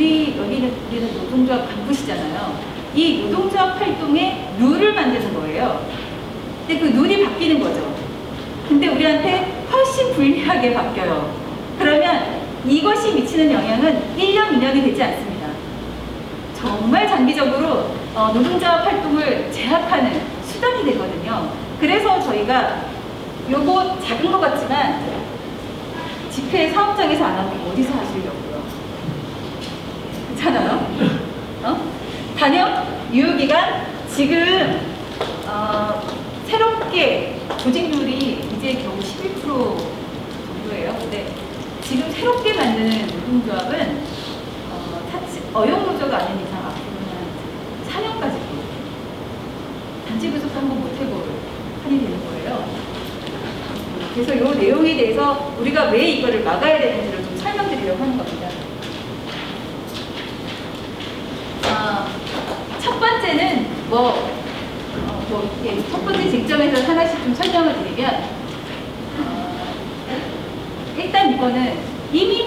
우리는 노동조합 간부시잖아요. 이 노동조합 활동에 룰을 만드는 거예요. 근데 그 룰이 바뀌는 거죠. 근데 우리한테 훨씬 불리하게 바뀌어요. 그러면 이것이 미치는 영향은 1년, 2년이 되지 않습니다. 정말 장기적으로 노동조합 활동을 제약하는 수단이 되거든요. 그래서 저희가 요거 작은 것 같지만 집회 사업장에서 안 하고 어디서 하시려고요? 괜찮아요? 단역 유효기간 지금 새롭게 조직률이 이제 겨우 11% 정도예요. 근데 지금 새롭게 만드는 노동조합은 어용노조가 아닌 이상 앞으로는 4년까지 단지 구속 한번 못 해볼 판이 되는 거예요. 그래서 이 내용에 대해서 우리가 왜 이거를 막아야 되는지를 좀 설명드리려고 하는 겁니다. 첫 번째는 첫 번째 쟁점에서 하나씩 좀 설명을 드리면 일단 이거는 이미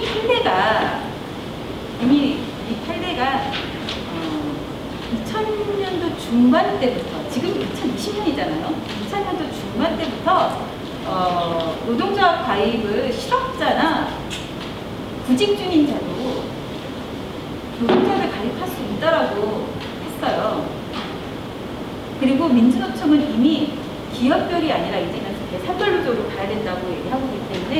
이 판례가 2000년도 중반 때부터 지금 2020년이잖아요. 2000년도 중반 때부터 노동조합 가입을 실업자나 구직중인자도 노동조합에 가입할 수 있다라고 했어요. 그리고 민주노총은 이미 기업별이 아니라 이제는 산별노조로 가야 된다고 얘기하고 있기 때문에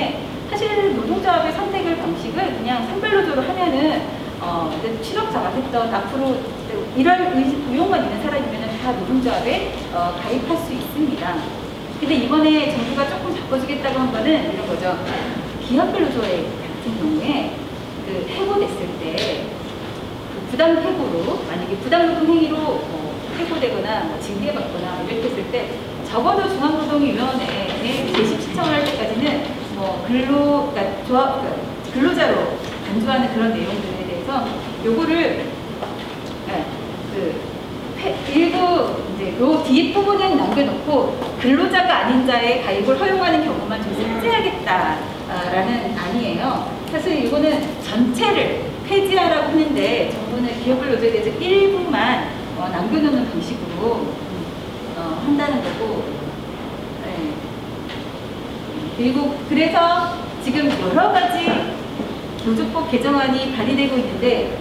사실 노동조합의 선택을 방식을 그냥 산별노조로 하면은 실업자가 됐던 앞으로 이럴 의욕만 있는 사람이면 다 노동조합에 가입할 수 있습니다. 근데 이번에 정부가 조금 바꿔주겠다고 한 거는 이런 거죠. 기업별 노조의 같은 경우에 그 해고됐을 때 그 부당 해고로 만약에 부당 노동 행위로 해고되거나 징계받거나 이렇게 했을 때 적어도 중앙노동위원회에 재심 신청을 할 때까지는 근로자로 간주하는 그런 내용들에 대해서 요거를 일부 이제 요 뒤에 부분은 남겨놓고 근로자가 아닌 자의 가입을 허용하는 경우만 좀 삭제하겠다라는 안이에요. 사실 이거는 전체를 폐지하라고 하는데 정부는 기업별 노조에 대해서 일부만 남겨놓는 방식으로 한다는 거고, 네. 그리고 그래서 지금 여러 가지 노조법 개정안이 발의되고 있는데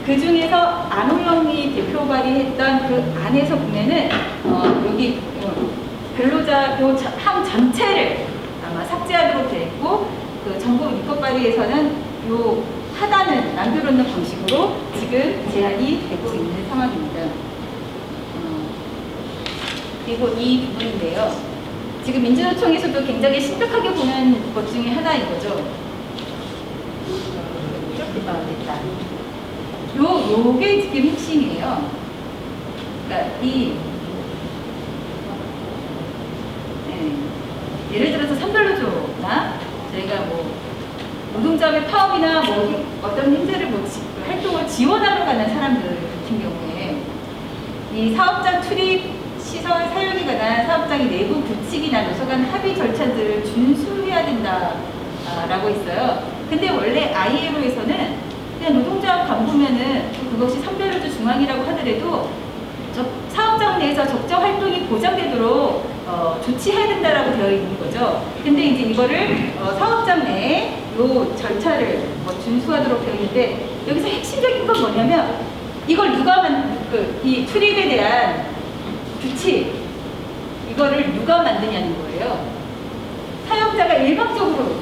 그 중에서 안호영이 대표 발의했던 그 안에서 보면은 여기 근로자 요 항 전체를 아마 삭제하도록 되어 있고 그 정부 입법 발의에서는 요 하단은 남겨놓는 방식으로 지금 제한이 되고 있는 상황입니다. 그리고 이 부분인데요. 지금 민주노총에서도 굉장히 심각하게 보는 것 중에 하나인 거죠. 이렇게 됐다. 요게 지금 핵심이에요. 그러니까 예를 들어서 산별노조나 저희가 노동조합의 파업이나 어떤 행사를 활동을 지원하러 가는 사람들 같은 경우에 이 사업장 출입 시설 사용에 관한 사업장의 내부 규칙이나 노조 간 합의 절차들을 준수해야 된다라고 있어요. 근데 원래 ILO에서는 그냥 노동조합 간부면은 그것이 산별노조 중앙이라고 하더라도 사업장 내에서 적정 활동이 보장되도록 조치해야 된다라고 되어 있는 거죠. 근데 이제 이거를 사업장 내에 요 절차를 준수하도록 되어 있는데 여기서 핵심적인 건 뭐냐면 이걸 이 출입에 대한 규칙 이거를 누가 만드냐는 거예요. 사용자가 일방적으로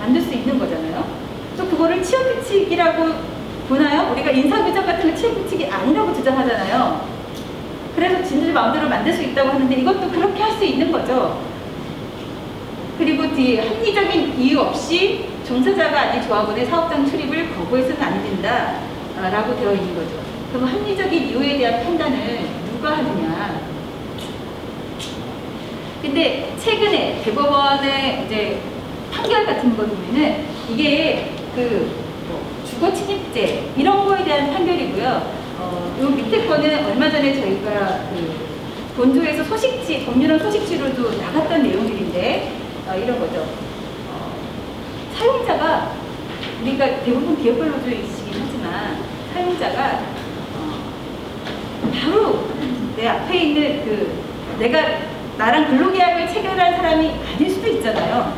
만들 수 있는 거잖아요. 또 그거를 취업규칙이라고 보나요? 우리가 인사규정 같은 거 취업규칙이 아니라고 주장하잖아요. 그래서 진들 마음대로 만들 수 있다고 하는데 이것도 그렇게 할 수 있는 거죠. 그리고 뒤에 합리적인 이유 없이 종사자가 아닌 조합원의 사업장 출입을 거부해서는 안 된다 라고 되어 있는 거죠. 그럼 합리적인 이유에 대한 판단을 누가 하느냐. 근데 최근에 대법원의 이제 판결 같은 거 보면은 이게 주거 침입죄 이런 거에 대한 판결이고요. 요 밑에 거는 얼마 전에 저희가 본조에서 법률원 소식지로도 나갔던 내용들인데 이런 거죠. 사용자가 그러니까 대부분 기업 근로자이시긴 하지만 사용자가 바로 내 앞에 있는 내가 나랑 근로계약을 체결한 사람이 아닐 수도 있잖아요.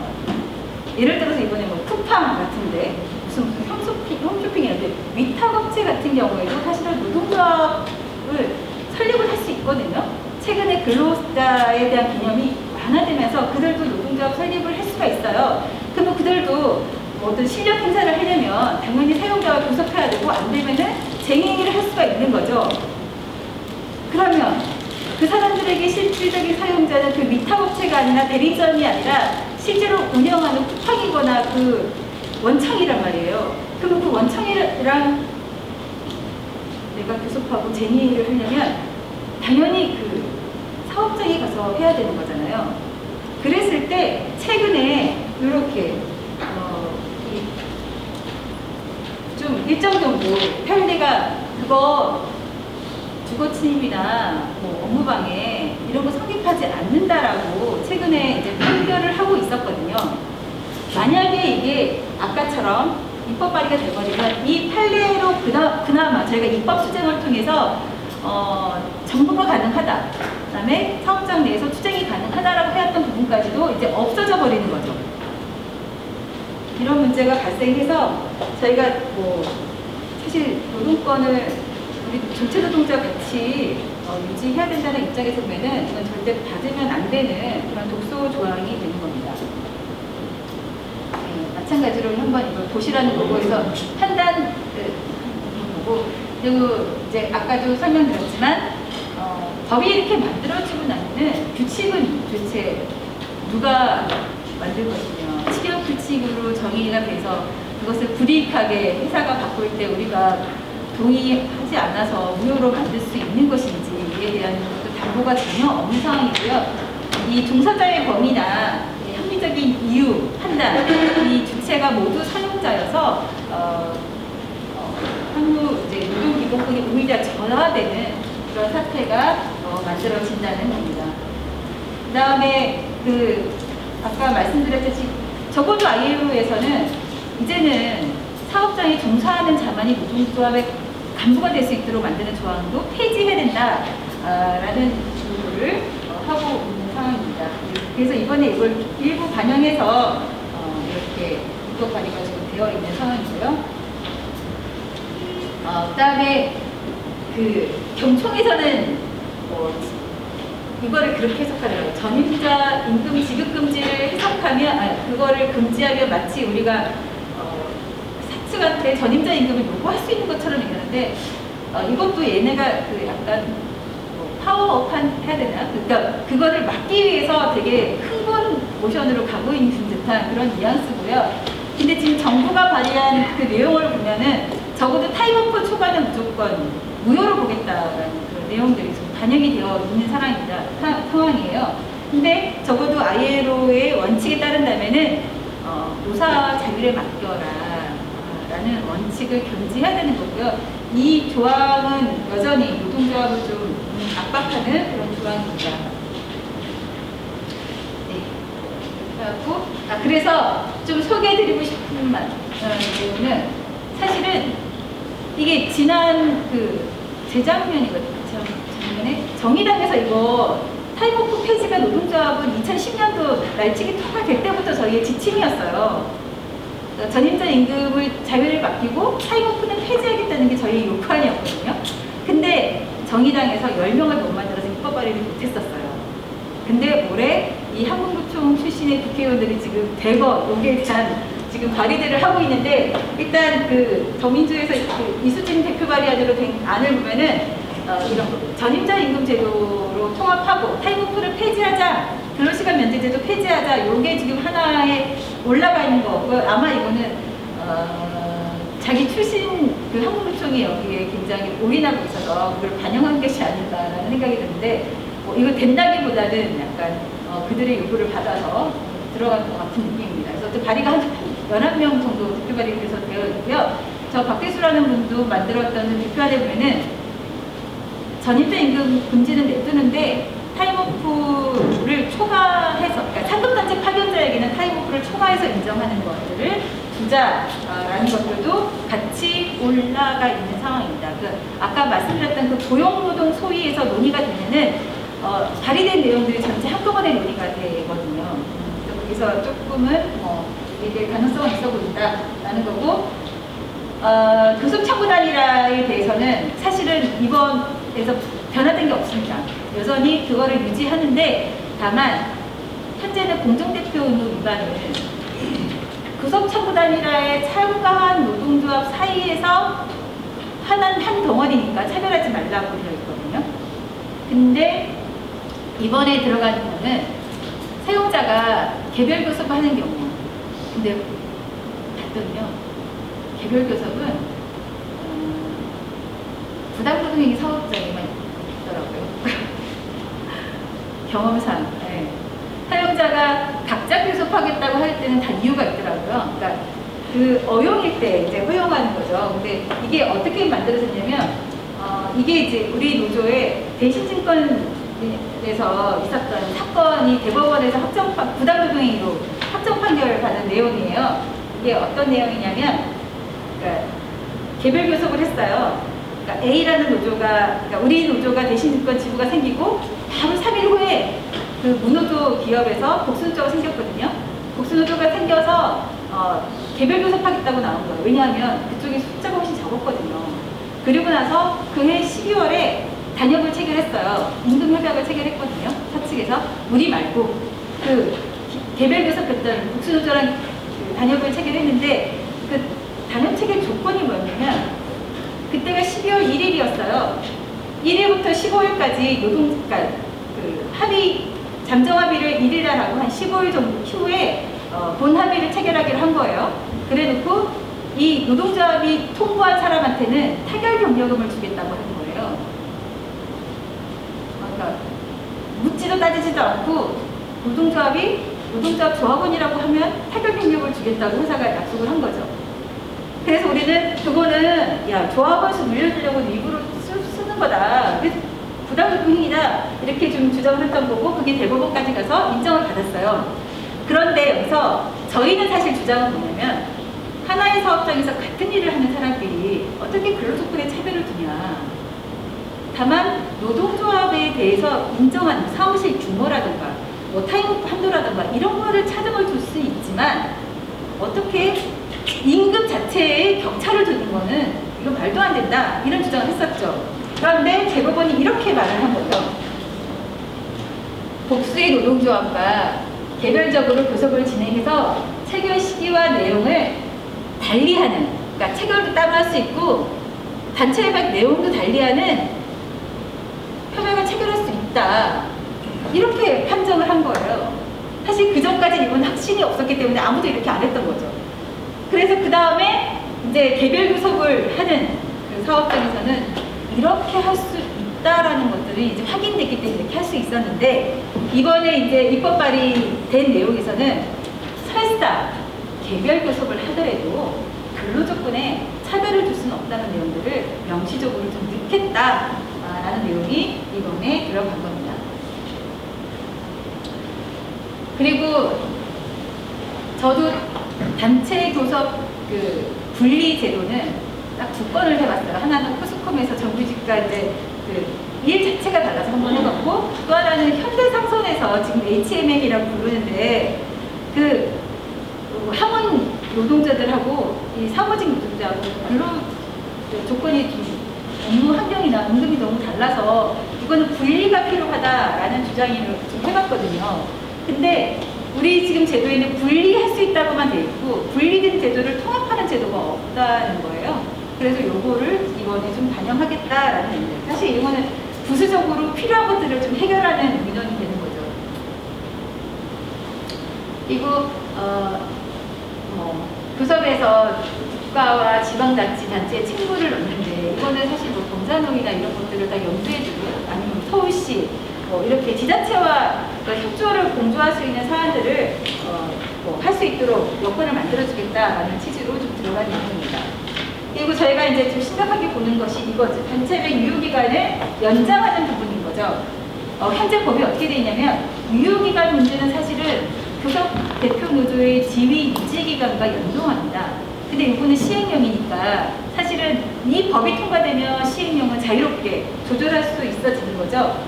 예를 들어서 이번에 뭐 쿠팡 같은데 무슨 홈쇼핑이라든지 위탁업체 같은 경우에도 사실은 노동조합을 설립을 할 수 있거든요. 최근에 근로자에 대한 개념이 완화되면서 그들도 노동조합 설립을 할 수가 있어요. 그럼 그들도 어떤 실력 행사를 하려면 당연히 사용자와 교섭해야 되고 안 되면은 쟁행위를 할 수가 있는 거죠. 그러면 그 사람들에게 실질적인 사용자는 그 위탁업체가 아니라 대리점이 아니라 실제로 운영하는 쿠팡이거나 그 원청이란 말이에요. 그럼 그 원청이랑 내가 교섭하고 쟁의를 하려면 당연히 그 사업장에 가서 해야 되는 거잖아요. 그랬을 때 최근에 이렇게 좀 일정 정도 판례가 그거 주거 침입이나 뭐 업무방해 이런 거 성립하지 않는다라고 최근에 이제 판결을 하고 있었거든요. 만약에 이게 아까처럼 입법 발의가 돼버리면 이 판례로 그나마 저희가 입법 수정을 통해서 정부가 가능하다. 그다음에 사업장 내에서 투쟁이 가능하다라고 해왔던 부분까지도 이제 없어져 버리는 거죠. 이런 문제가 발생해서 저희가 뭐 사실 노동권을 우리 전체 노동자 같이 유지해야 된다는 입장에서 보면은 이건 절대 받으면 안 되는 그런 독소 조항이 되는 겁니다. 마찬가지로 한번 이걸 보시라는 거고에서 판단 보고 그리고 이제 아까도 설명드렸지만 법이 이렇게 만들어지고 나면은 규칙은 도대체 누가 만들 것이며 취업 규칙으로 정의가 돼서 그것을 불이익하게 회사가 바꿀 때 우리가 동의하지 않아서 무효로 만들 수 있는 것인지에 대한 것도 담보가 전혀 없는 상황이고요. 이 종사자의 범위나 합리적인 이유, 판단, 이 주체가 모두 사용자여서 향후 이제 노동기본권이 오히려 전화되는 그런 사태가 만들어진다는 겁니다. 그 다음에 아까 말씀드렸듯이 적어도 ILO에서는 이제는 사업장에 종사하는 자만이 노동조합의 간부가 될 수 있도록 만드는 조항도 폐지해야 된다라는 요구를 하고 있는 상황입니다. 그래서 이번에 이걸 일부 반영해서 이렇게 입법 발의가 지금 되어 있는 상황이고요. 그다음에 경총에서는 이거를 그렇게 해석하는 거예요. 전임자 임금 지급 금지를 해석하면 그거를 금지하면 마치 우리가 사측한테 전임자 임금을 요구할 수 있는 것처럼 얘기하는데 이것도 얘네가 약간 파워업 해야 되나? 그러니까 그거를 막기 위해서 되게 흥분 모션으로 가고 있는 듯한 그런 뉘앙스고요. 근데 지금 정부가 발의한 그 내용을 보면은 적어도 타임오프 초과는 무조건 무효로 보겠다라는 그런 내용들이 지금 반영이 되어 있는 상황이에요. 근데 적어도 ILO의 원칙에 따른다면은 노사 자율에 맡겨라 라는 원칙을 견지해야 되는 거고요. 이 조항은 여전히 노동조합을 좀 압박하는 그런 조항입니다. 네. 그래서 좀 소개해드리고 싶은 내용은 사실은 이게 지난 재작년이거든요. 작년에 정의당에서 이거 타임오프 폐지가 노동조합은 2010년도 날치기 통과될 때부터 저희의 지침이었어요. 전임자 임금을 자율을 맡기고 타임오프는 폐지하겠다는 게 저희 요구안이었거든요. 근데 정의당에서 10명을 못 만들어서 입법 발의를 못했었어요. 근데 올해 이 한국노총 출신의 국회의원들이 지금 대거 여기에 대한 지금 발의들을 하고 있는데 일단 더민주에서 이수진 대표 발의안으로 된 안을 보면은 이런 전임자 임금 제도로 통합하고 타임오프를 폐지하자, 근로시간 면제제도 폐지하자, 요게 지금 하나에 올라가 있는 거고요. 아마 이거는 자기 출신 한국노총이 여기에 굉장히 올인하고 있어서 그걸 반영한 것이 아닌가라는 생각이 드는데 이거 된다기보다는 약간 그들의 요구를 받아서 들어간 것 같은 느낌입니다. 그래서 발의가 한 11명 정도 대표 발의돼서 되어 있고요. 저 박대수라는 분도 만들었던 대표안에 보면은 전임자 임금 금지는 냅두는데 타임오프를 초과해서, 그러니까 상급단체 파견자에게는 타임오프를 초과해서 인정하는 것들을 두자라는 것들도 같이 올라가 있는 상황입니다. 아까 말씀드렸던 그 고용노동 소위에서 논의가 되면은 발의된 내용들이 전체 한꺼번에 논의가 되거든요. 그래서 조금은 이게 가능성은 있어 보인다라는 거고, 교섭창구 단일화에 대해서는 사실은 이번에서 변화된 게 없습니다. 여전히 그거를 유지하는데, 다만 현재는 공정대표 의무 위반을 교섭창구 단일화에 참가한 노동조합 사이에서 한 덩어리니까 차별하지 말라고 되어 있거든요. 근데 이번에 들어가는 거는 사용자가 개별 교섭하는 경우, 근데 봤더니요, 개별 교섭은 부당노동행위 사업자에만 있더라고요. 경험상. 네. 사용자가 각자 교섭하겠다고 할 때는 다 이유가 있더라고요. 그러니까 그 어용일 때 이제 허용하는 거죠. 근데 이게 어떻게 만들어졌냐면, 이게 이제 우리 노조의 대신증권에서 있었던 사건이 대법원에서 부당노동행위로 확정 판결을 받은 내용이에요. 이게 어떤 내용이냐면, 그러니까 개별 교섭을 했어요. 그러니까 A라는 노조가, 그러니까 우리 노조가 대신증권 지부가 생기고 바로 3일 후에 그 무노조 기업에서 복수노조가 생겼거든요. 복수노조가 생겨서 개별 교섭하겠다고 나온 거예요. 왜냐하면 그쪽이 숫자가 훨씬 적었거든요. 그리고 나서 그해 12월에 단협을 체결했어요. 임금협약을 체결했거든요. 사측에서 우리 말고 그 개별 교섭했던 복수노조랑 그 단협을 체결했는데, 그 단협 체결 조건이 뭐였냐면, 그때가 12월 1일이었어요. 1일부터 15일까지 그러니까 그 잠정 합의를 1일날 하고 한 15일 정도 후에 본 합의를 체결하기로 한 거예요. 그래 놓고 이 노동조합이 통보한 사람한테는 타결 경력금을 주겠다고 하는 거예요. 그러니까 묻지도 따지지도 않고 노동조합 조합원이라고 하면 타결 경력을 주겠다고 회사가 약속을 한 거죠. 그래서 우리는 그거는 야, 조합원수 물려주려고 일부러 쓰는 거다. 부당노동행위다. 이렇게 좀 주장을 했던 거고, 그게 대법원까지 가서 인정을 받았어요. 그런데 여기서 저희는 사실 주장은 뭐냐면, 하나의 사업장에서 같은 일을 하는 사람끼리 어떻게 근로조건에 차별을 두냐. 다만 노동조합에 대해서 인정한 사무실 규모라든가 뭐 타임 한도라든가 이런 거를 차등을 둘 수 있지만, 어떻게 임금 자체에 격차를 두는 거는 이거 말도 안 된다. 이런 주장을 했었죠. 그런데 대법원이 이렇게 말을 한 거죠. 복수의 노동조합과 개별적으로 교섭을 진행해서 체결 시기와 내용을 달리하는, 그러니까 체결도 따로 할 수 있고 단체 협약 내용도 달리하는 협약을 체결할 수 있다. 이렇게 판정을 한 거예요. 사실 그 전까지 이건 확신이 없었기 때문에 아무도 이렇게 안 했던 거죠. 그래서 그 다음에 이제 개별 교섭을 하는 그 사업장에서는 이렇게 할 수 있다라는 것들이 이제 확인됐기 때문에 이렇게 할 수 있었는데, 이번에 이제 입법 발의된 내용에서는 설사 개별 교섭을 하더라도 근로조건에 차별을 줄 수는 없다는 내용들을 명시적으로 좀 넣겠다라는 내용이 이번에 들어간 겁니다. 그리고 저도 단체 교섭 그 분리 제도는 딱 2건을 해봤어요. 하나는 포스콤에서 정규직과 이제 그 일 자체가 달라서 한번 해봤고, 또 하나는 현대상선에서 지금 HMM이라고 부르는데, 그 항원 노동자들하고 이 사무직 노동자하고 근로 조건이 좀 업무 환경이나 임금이 너무 달라서 이거는 분리가 필요하다라는 주장을 좀 해봤거든요. 근데 우리 지금 제도에는 분리할 수 있다고만 돼 있고 분리된 제도를 통합하는 제도가 없다는 거예요. 그래서 요거를 이번에 좀 반영하겠다라는 의미입니다. 사실 이거는 부수적으로 필요한 것들을 좀 해결하는 민원이 되는 거죠. 그리고 교섭에서 국가와 지방자치단체에 책무를 넣는데, 이거는 사실 뭐 경산업이나 이런 것들을 다 염두해두고, 아니면 서울시 이렇게 지자체와 협조를 공조할 수 있는 사안들을 할 수 있도록 여건을 만들어주겠다라는 취지로 좀 들어간 내용입니다. 그리고 저희가 이제 좀 심각하게 보는 것이 이거죠. 단체별 유효기간을 연장하는 부분인 거죠. 현재 법이 어떻게 되어 있냐면, 유효기간 문제는 사실은 교섭 대표 노조의 지위 유지 기간과 연동합니다. 근데 이거는 시행령이니까 사실은 이 법이 통과되면 시행령은 자유롭게 조절할 수 있어지는 거죠.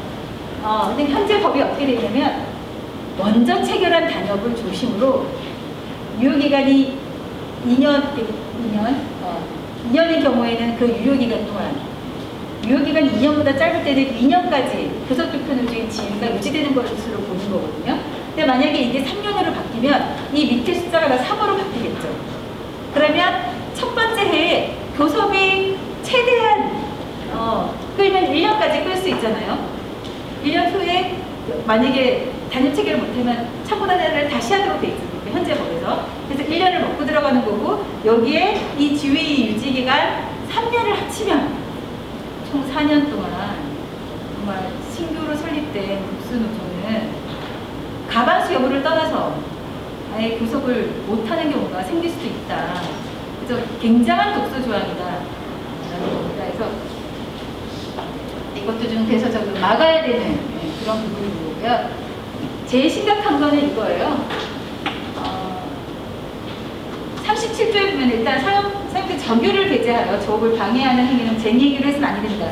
근데 현재 법이 어떻게 되냐면 먼저 체결한 단협을 중심으로 유효기간이 2년인 경우에는 그 유효기간 동안, 유효기간이 2년보다 짧을 때는 2년까지 교섭대표노조의 지위가 유지되는 것으로 보는 거거든요. 근데 만약에 이게 3년으로 바뀌면 이 밑에 숫자가 다 3으로 바뀌겠죠. 그러면 첫 번째 해에 교섭이 최대한 끌면 1년까지 끌 수 있잖아요. 1년 후에 만약에 단협 체결을 못하면 참고단회를 다시 하도록 돼 있습니다. 현재 법에서. 그래서 1년을 먹고 들어가는 거고, 여기에 이 지위 유지 기간 3년을 합치면 총 4년 동안 정말 신규로 설립된 복수노조는 가반수 여부를 떠나서 아예 교섭을 못하는 경우가 생길 수도 있다. 그래서 굉장한 독소 조항이다 라는 겁니다. 그래서 이것도 좀 대서적으로 막아야 되는 그런 부분인 거고요. 제일 심각한 거는 이거예요. 37조에 보면 일단 사용자 정규를 배제하여 조업을 방해하는 행위는 쟁행위로 해서는 안 됩니다.